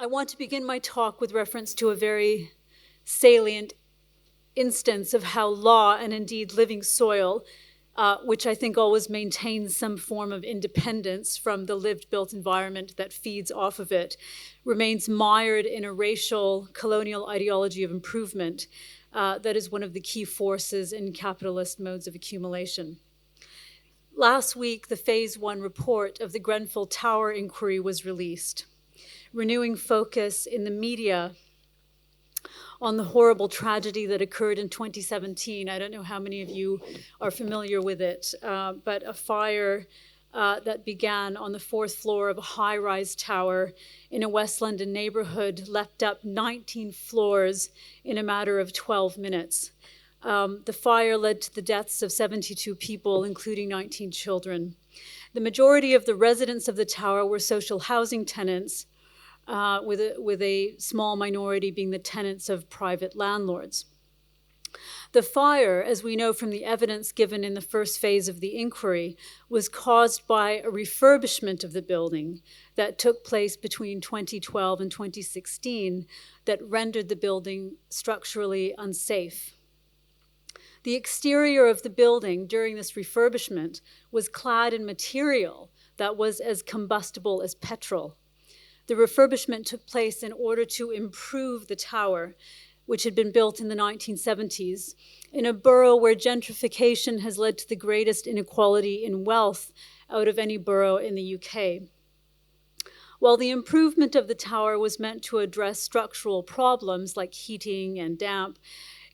I want to begin my talk with reference to a very salient instance of how law, and indeed living soil, which I think always maintains some form of independence from the lived built environment that feeds off of it, remains mired in a racial colonial ideology of improvement that is one of the key forces in capitalist modes of accumulation. Last week, the Phase 1 report of the Grenfell Tower inquiry was released, renewing focus in the media on the horrible tragedy that occurred in 2017. I don't know how many of you are familiar with it, but a fire that began on the 4th floor of a high-rise tower in a West London neighborhood leapt up 19 floors in a matter of 12 minutes. The fire led to the deaths of 72 people, including 19 children. The majority of the residents of the tower were social housing tenants, with a small minority being the tenants of private landlords. The fire, as we know from the evidence given in the first phase of the inquiry, was caused by a refurbishment of the building that took place between 2012 and 2016 that rendered the building structurally unsafe. The exterior of the building during this refurbishment was clad in material that was as combustible as petrol. The refurbishment took place in order to improve the tower, which had been built in the 1970s, in a borough where gentrification has led to the greatest inequality in wealth out of any borough in the UK. While the improvement of the tower was meant to address structural problems like heating and damp,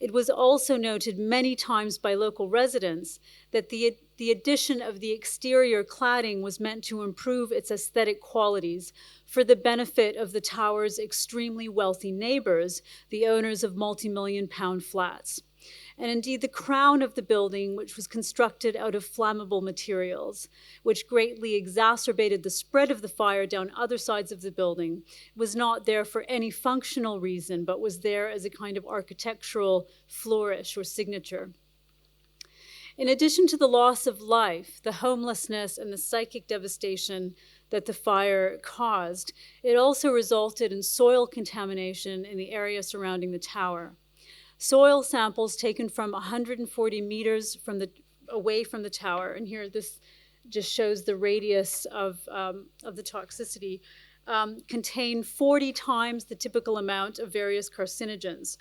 it was also noted many times by local residents that the addition of the exterior cladding was meant to improve its aesthetic qualities for the benefit of the tower's extremely wealthy neighbors, the owners of multi-million-pound flats. And indeed, the crown of the building, which was constructed out of flammable materials, which greatly exacerbated the spread of the fire down other sides of the building, was not there for any functional reason, but was there as a kind of architectural flourish or signature. In addition to the loss of life, the homelessness, and the psychic devastation that the fire caused, it also resulted in soil contamination in the area surrounding the tower. Soil samples taken from 140 meters away from the tower, and here this just shows the radius of the toxicity, contain 40 times the typical amount of various carcinogens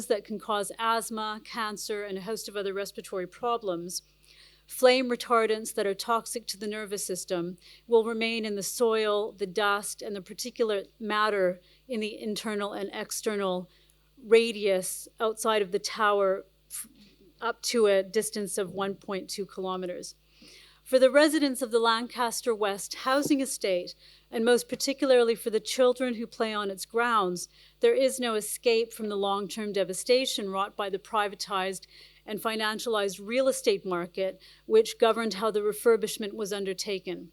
that can cause asthma, cancer, and a host of other respiratory problems. Flame retardants that are toxic to the nervous system will remain in the soil, the dust, and the particulate matter in the internal and external radius outside of the tower up to a distance of 1.2 kilometers. For the residents of the Lancaster West housing estate, and most particularly for the children who play on its grounds, there is no escape from the long-term devastation wrought by the privatized and financialized real estate market, which governed how the refurbishment was undertaken.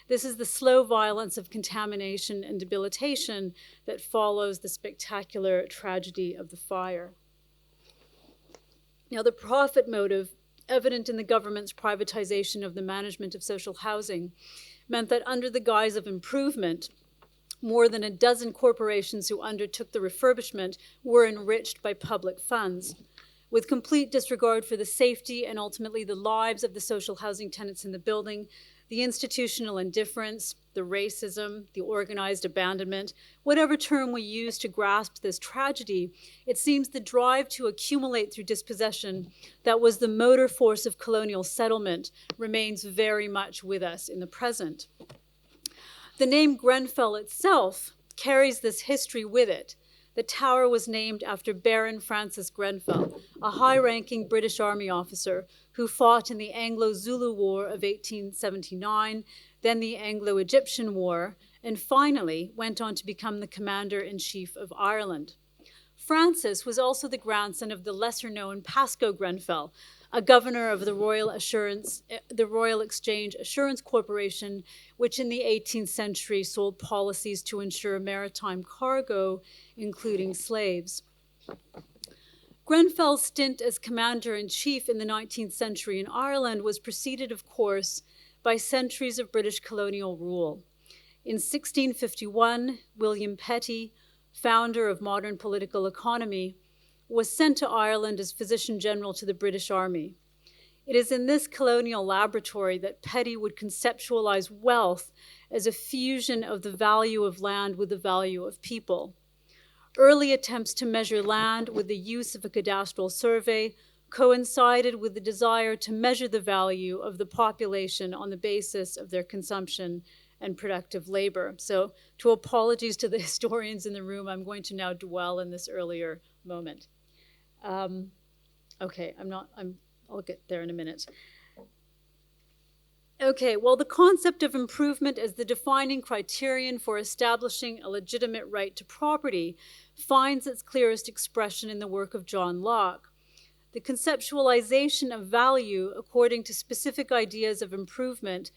This is the slow violence of contamination and debilitation that follows the spectacular tragedy of the fire. Now, the profit motive, evident in the government's privatization of the management of social housing, meant that under the guise of improvement, more than a dozen corporations who undertook the refurbishment were enriched by public funds. With complete disregard for the safety and ultimately the lives of the social housing tenants in the building, the institutional indifference, the racism, the organized abandonment, whatever term we use to grasp this tragedy, it seems the drive to accumulate through dispossession that was the motor force of colonial settlement remains very much with us in the present. The name Grenfell itself carries this history with it. The tower was named after Baron Francis Grenfell, a high-ranking British Army officer who fought in the Anglo-Zulu War of 1879, then the Anglo-Egyptian War, and finally went on to become the Commander-in-Chief of Ireland. Francis was also the grandson of the lesser-known Pascoe Grenfell, a governor of the Royal Exchange Assurance Corporation, which in the 18th century sold policies to insure maritime cargo, including slaves. Grenfell's stint as commander-in-chief in the 19th century in Ireland was preceded, of course, by centuries of British colonial rule. In 1651, William Petty, founder of modern political economy, was sent to Ireland as physician general to the British Army. It is in this colonial laboratory that Petty would conceptualize wealth as a fusion of the value of land with the value of people. Early attempts to measure land with the use of a cadastral survey coincided with the desire to measure the value of the population on the basis of their consumption and productive labor. So, to apologies to the historians in the room, I'm going to now dwell in this earlier moment. Okay, I'll get there in a minute. Okay, well, the concept of improvement as the defining criterion for establishing a legitimate right to property finds its clearest expression in the work of John Locke. The conceptualization of value according to specific ideas of improvement,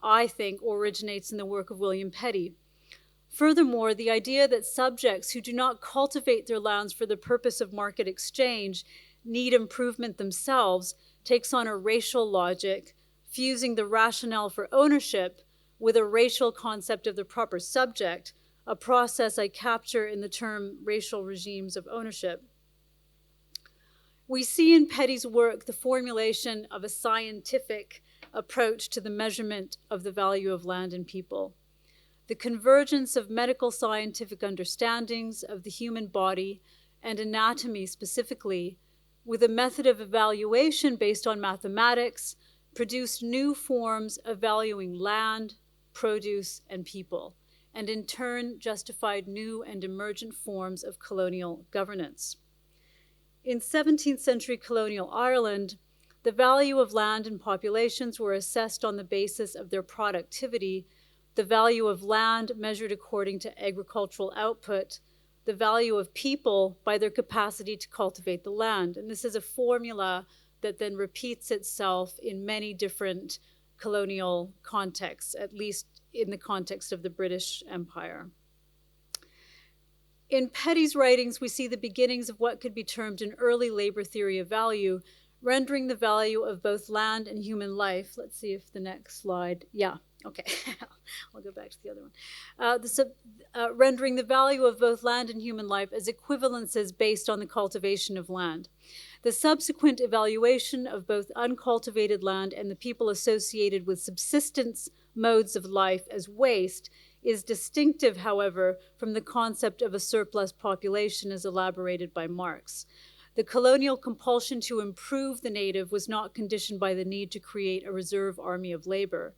I think, originates in the work of William Petty. Furthermore, the idea that subjects who do not cultivate their lands for the purpose of market exchange need improvement themselves takes on a racial logic, fusing the rationale for ownership with a racial concept of the proper subject, a process I capture in the term racial regimes of ownership. We see in Petty's work the formulation of a scientific approach to the measurement of the value of land and people. The convergence of medical scientific understandings of the human body and anatomy specifically, with a method of evaluation based on mathematics, produced new forms of valuing land, produce, and people, and in turn justified new and emergent forms of colonial governance. In 17th century colonial Ireland, the value of land and populations were assessed on the basis of their productivity, the value of land measured according to agricultural output, the value of people by their capacity to cultivate the land. And this is a formula that then repeats itself in many different colonial contexts, at least in the context of the British Empire. In Petty's writings, we see the beginnings of what could be termed an early labor theory of value, rendering the value of both land and human life. Let's see if the next slide, yeah, okay, I'll go back to the other one. Rendering the value of both land and human life as equivalences based on the cultivation of land. The subsequent evaluation of both uncultivated land and the people associated with subsistence modes of life as waste is distinctive, however, from the concept of a surplus population as elaborated by Marx. The colonial compulsion to improve the native was not conditioned by the need to create a reserve army of labor.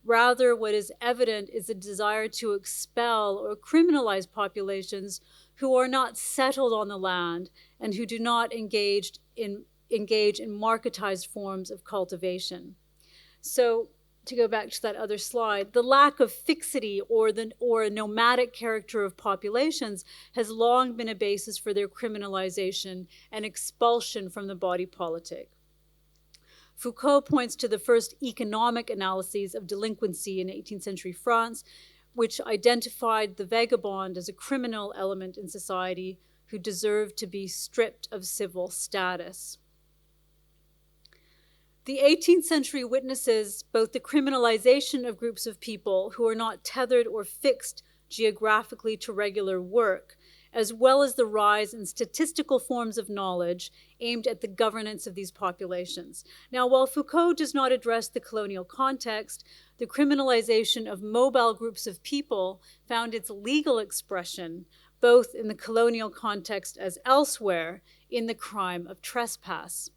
Rather, what is evident is a desire to expel or criminalize populations who are not settled on the land and who do not engage in marketized forms of cultivation. So, to go back to that other slide, the lack of fixity or a nomadic character of populations has long been a basis for their criminalization and expulsion from the body politic. Foucault points to the first economic analyses of delinquency in 18th century France, which identified the vagabond as a criminal element in society who deserved to be stripped of civil status. The 18th century witnesses both the criminalization of groups of people who are not tethered or fixed geographically to regular work, as well as the rise in statistical forms of knowledge aimed at the governance of these populations. Now, while Foucault does not address the colonial context, the criminalization of mobile groups of people found its legal expression both in the colonial context as elsewhere in the crime of trespass.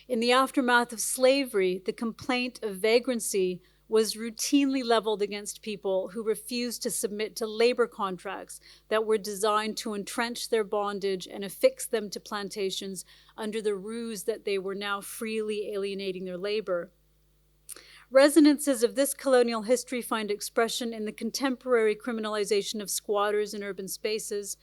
In the aftermath of slavery, the complaint of vagrancy was routinely leveled against people who refused to submit to labor contracts that were designed to entrench their bondage and affix them to plantations under the ruse that they were now freely alienating their labor. Resonances of this colonial history find expression in the contemporary criminalization of squatters in urban spaces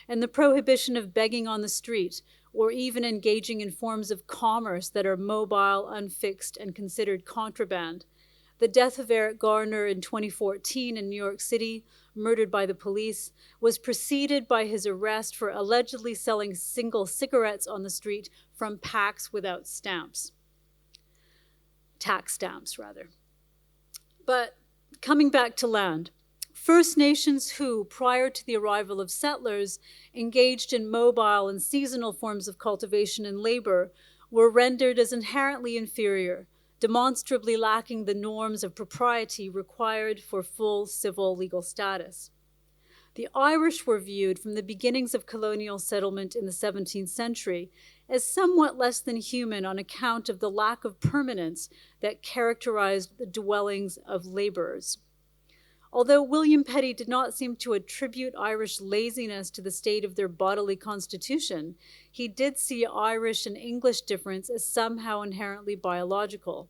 and the prohibition of begging on the street, or even engaging in forms of commerce that are mobile, unfixed, and considered contraband. The death of Eric Garner in 2014 in New York City, murdered by the police, was preceded by his arrest for allegedly selling single cigarettes on the street from packs without stamps. Tax stamps, rather. But coming back to land, First Nations who, prior to the arrival of settlers, engaged in mobile and seasonal forms of cultivation and labor, were rendered as inherently inferior, demonstrably lacking the norms of propriety required for full civil legal status. The Irish were viewed from the beginnings of colonial settlement in the 17th century as somewhat less than human on account of the lack of permanence that characterized the dwellings of laborers. Although William Petty did not seem to attribute Irish laziness to the state of their bodily constitution, he did see Irish and English difference as somehow inherently biological.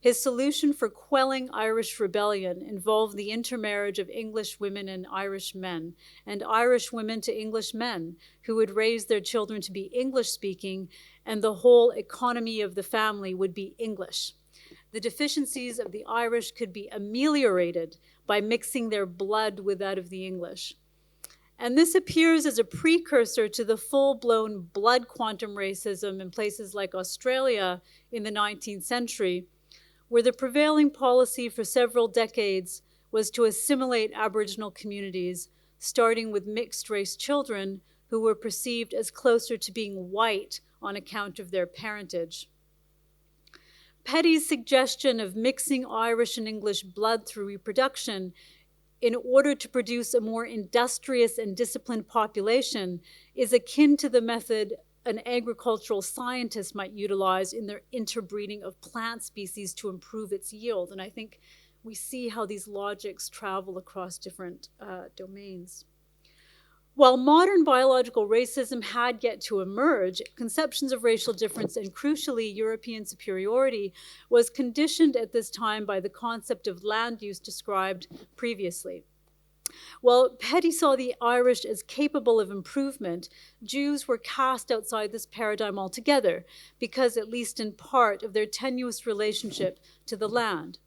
His solution for quelling Irish rebellion involved the intermarriage of English women and Irish men, and Irish women to English men, who would raise their children to be English-speaking, and the whole economy of the family would be English. The deficiencies of the Irish could be ameliorated by mixing their blood with that of the English. And this appears as a precursor to the full-blown blood quantum racism in places like Australia in the 19th century, where the prevailing policy for several decades was to assimilate Aboriginal communities, starting with mixed-race children who were perceived as closer to being white on account of their parentage. Petty's suggestion of mixing Irish and English blood through reproduction in order to produce a more industrious and disciplined population is akin to the method an agricultural scientist might utilize in their interbreeding of plant species to improve its yield. And I think we see how these logics travel across different domains. While modern biological racism had yet to emerge, conceptions of racial difference and, crucially, European superiority was conditioned at this time by the concept of land use described previously. While Petty saw the Irish as capable of improvement, Jews were cast outside this paradigm altogether because, at least in part, of their tenuous relationship to the land.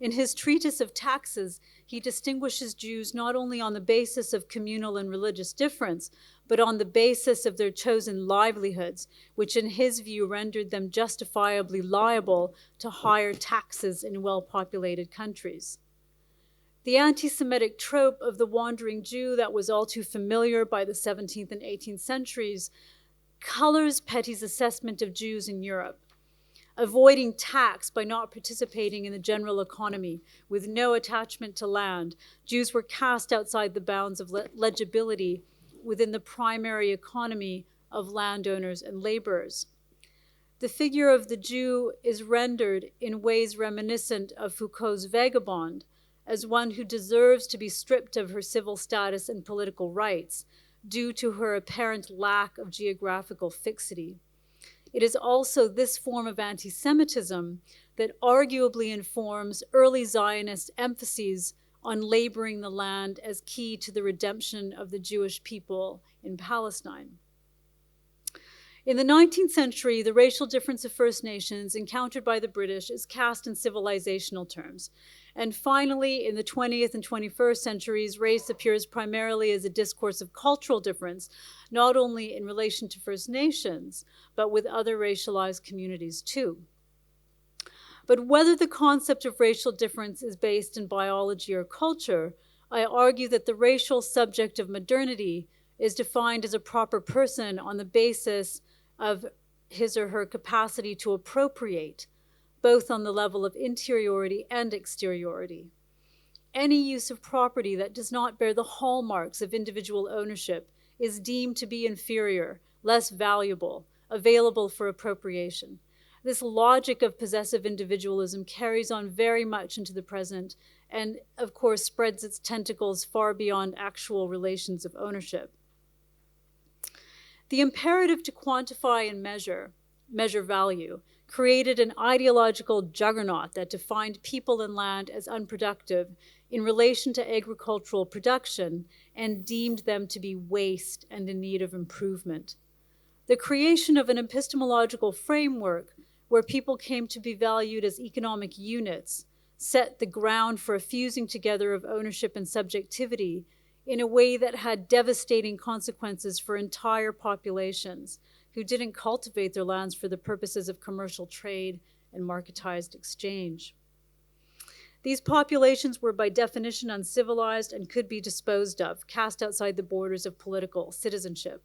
In his treatise of taxes, he distinguishes Jews not only on the basis of communal and religious difference, but on the basis of their chosen livelihoods, which in his view rendered them justifiably liable to higher taxes in well-populated countries. The anti-Semitic trope of the wandering Jew that was all too familiar by the 17th and 18th centuries colors Petty's assessment of Jews in Europe. Avoiding tax by not participating in the general economy, with no attachment to land, Jews were cast outside the bounds of legibility within the primary economy of landowners and laborers. The figure of the Jew is rendered in ways reminiscent of Foucault's vagabond, as one who deserves to be stripped of her civil status and political rights due to her apparent lack of geographical fixity. It is also this form of anti-Semitism that arguably informs early Zionist emphases on laboring the land as key to the redemption of the Jewish people in Palestine. In the 19th century, the racial difference of First Nations encountered by the British is cast in civilizational terms. And finally, in the 20th and 21st centuries, race appears primarily as a discourse of cultural difference, not only in relation to First Nations, but with other racialized communities too. But whether the concept of racial difference is based in biology or culture, I argue that the racial subject of modernity is defined as a proper person on the basis of his or her capacity to appropriate, both on the level of interiority and exteriority. Any use of property that does not bear the hallmarks of individual ownership is deemed to be inferior, less valuable, available for appropriation. This logic of possessive individualism carries on very much into the present and, of course, spreads its tentacles far beyond actual relations of ownership. The imperative to quantify and measure value, created an ideological juggernaut that defined people and land as unproductive in relation to agricultural production and deemed them to be waste and in need of improvement. The creation of an epistemological framework where people came to be valued as economic units set the ground for a fusing together of ownership and subjectivity in a way that had devastating consequences for entire populations who didn't cultivate their lands for the purposes of commercial trade and marketized exchange. These populations were by definition uncivilized and could be disposed of, cast outside the borders of political citizenship.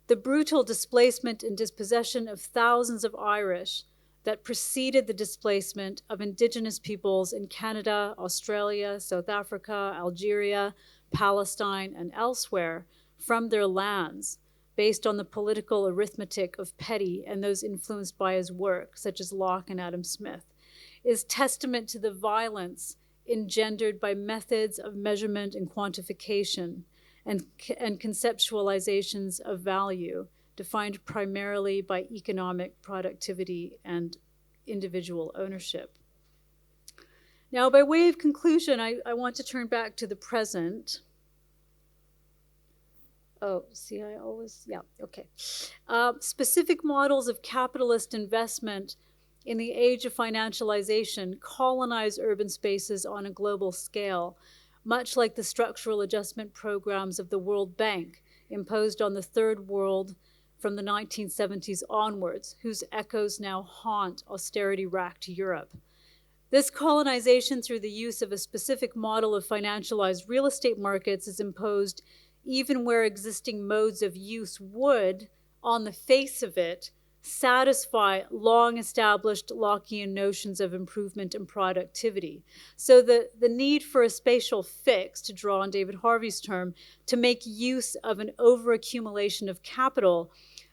The brutal displacement and dispossession of thousands of Irish that preceded the displacement of Indigenous peoples in Canada, Australia, South Africa, Algeria, Palestine, and elsewhere from their lands, based on the political arithmetic of Petty and those influenced by his work, such as Locke and Adam Smith, is testament to the violence engendered by methods of measurement and quantification and conceptualizations of value defined primarily by economic productivity and individual ownership. Now, by way of conclusion, I want to turn back to the present. Oh, see, I always, yeah, okay. Specific models of capitalist investment in the age of financialization colonize urban spaces on a global scale, much like the structural adjustment programs of the World Bank imposed on the Third World from the 1970s onwards, whose echoes now haunt austerity-racked Europe. This colonization through the use of a specific model of financialized real estate markets is imposed even where existing modes of use would, on the face of it, satisfy long-established Lockean notions of improvement and productivity. So the need for a spatial fix, to draw on David Harvey's term, to make use of an overaccumulation of capital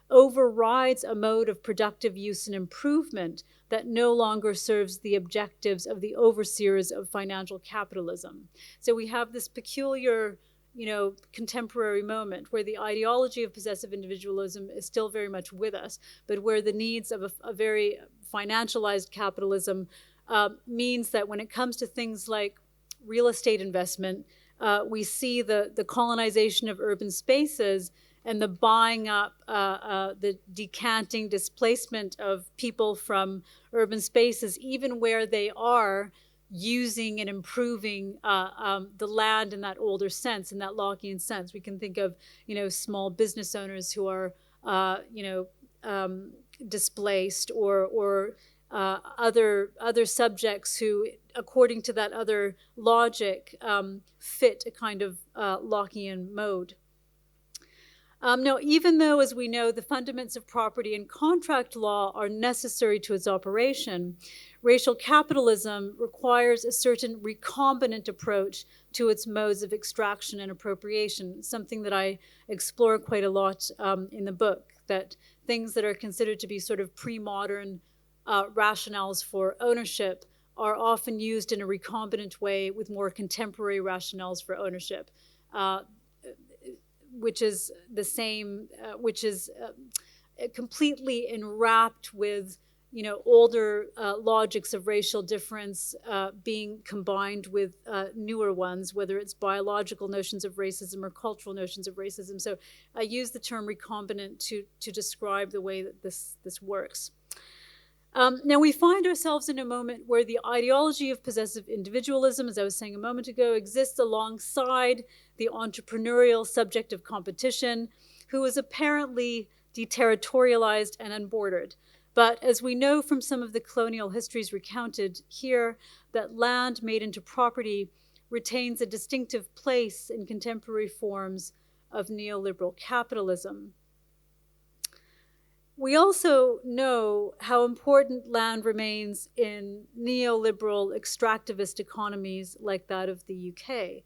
overrides a mode of productive use and improvement that no longer serves the objectives of the overseers of financial capitalism. So we have this peculiar, contemporary moment where the ideology of possessive individualism is still very much with us, but where the needs of a very financialized capitalism means that when it comes to things like real estate investment, we see the colonization of urban spaces and the buying up, the decanting, displacement of people from urban spaces, even where they are using and improving the land in that older sense, in that Lockean sense. We can think of, small business owners who are, displaced, or other subjects who, according to that other logic, fit a kind of Lockean mode. Now, even though, as we know, the fundaments of property and contract law are necessary to its operation, racial capitalism requires a certain recombinant approach to its modes of extraction and appropriation, something that I explore quite a lot in the book, that things that are considered to be sort of pre-modern rationales for ownership are often used in a recombinant way with more contemporary rationales for ownership. Which is the same, which is completely enwrapped with, older logics of racial difference being combined with newer ones, whether it's biological notions of racism or cultural notions of racism. So I use the term recombinant to describe the way that this works. Now, we find ourselves in a moment where the ideology of possessive individualism, as I was saying a moment ago, exists alongside the entrepreneurial subject of competition, who is apparently deterritorialized and unbordered. But as we know from some of the colonial histories recounted here, that land made into property retains a distinctive place in contemporary forms of neoliberal capitalism. We also know how important land remains in neoliberal extractivist economies like that of the UK.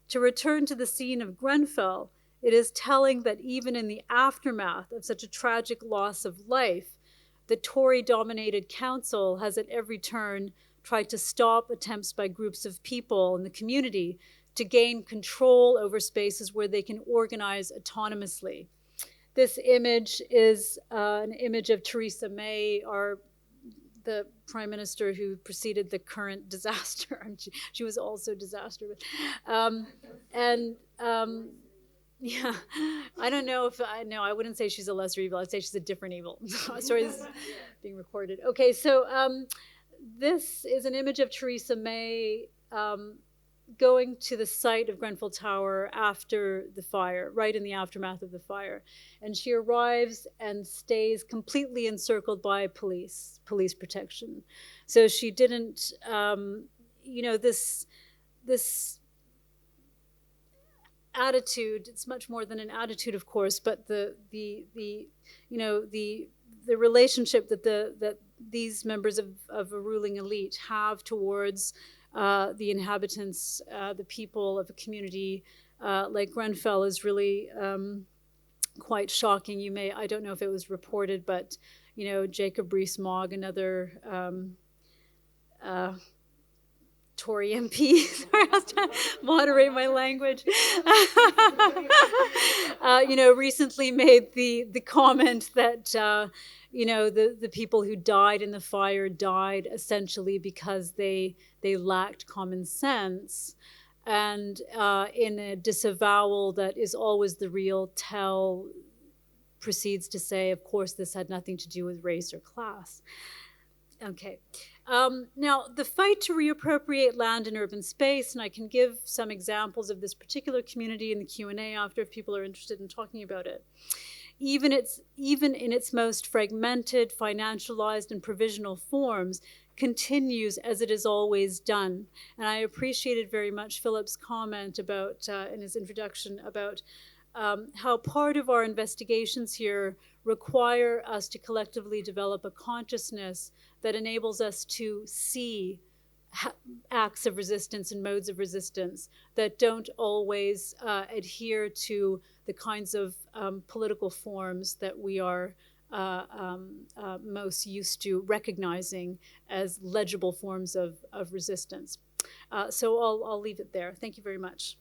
To return to the scene of Grenfell, it is telling that even in the aftermath of such a tragic loss of life, the Tory-dominated council has at every turn tried to stop attempts by groups of people in the community to gain control over spaces where they can organize autonomously. This image is an image of Theresa May, the prime minister who preceded the current disaster. And she was also a disaster. Yeah, I don't know if I wouldn't say she's a lesser evil. I'd say she's a different evil. Sorry, this is being recorded. Okay, so this is an image of Theresa May going to the site of Grenfell Tower after the fire, right in the aftermath of the fire. And she arrives and stays completely encircled by police protection. So she didn't, this attitude, it's much more than an attitude, of course, but the relationship that these members of a ruling elite have towards the inhabitants, the people of a community like Grenfell is really quite shocking. I don't know if it was reported, but Jacob Rees-Mogg, another Tory MP. Sorry, I was trying to moderate my language. Recently made the comment that the people who died in the fire died essentially because they lacked common sense, and in a disavowal that is always the real tell, proceeds to say, of course, this had nothing to do with race or class. Okay. Now, the fight to reappropriate land in urban space, and I can give some examples of this particular community in the Q&A after if people are interested in talking about it. Even in its most fragmented, financialized, and provisional forms, continues as it has always done. And I appreciated very much Philip's comment about, in his introduction, about how part of our investigations here require us to collectively develop a consciousness that enables us to see acts of resistance and modes of resistance that don't always adhere to the kinds of political forms that we are most used to recognizing as legible forms of resistance. So I'll leave it there. Thank you very much.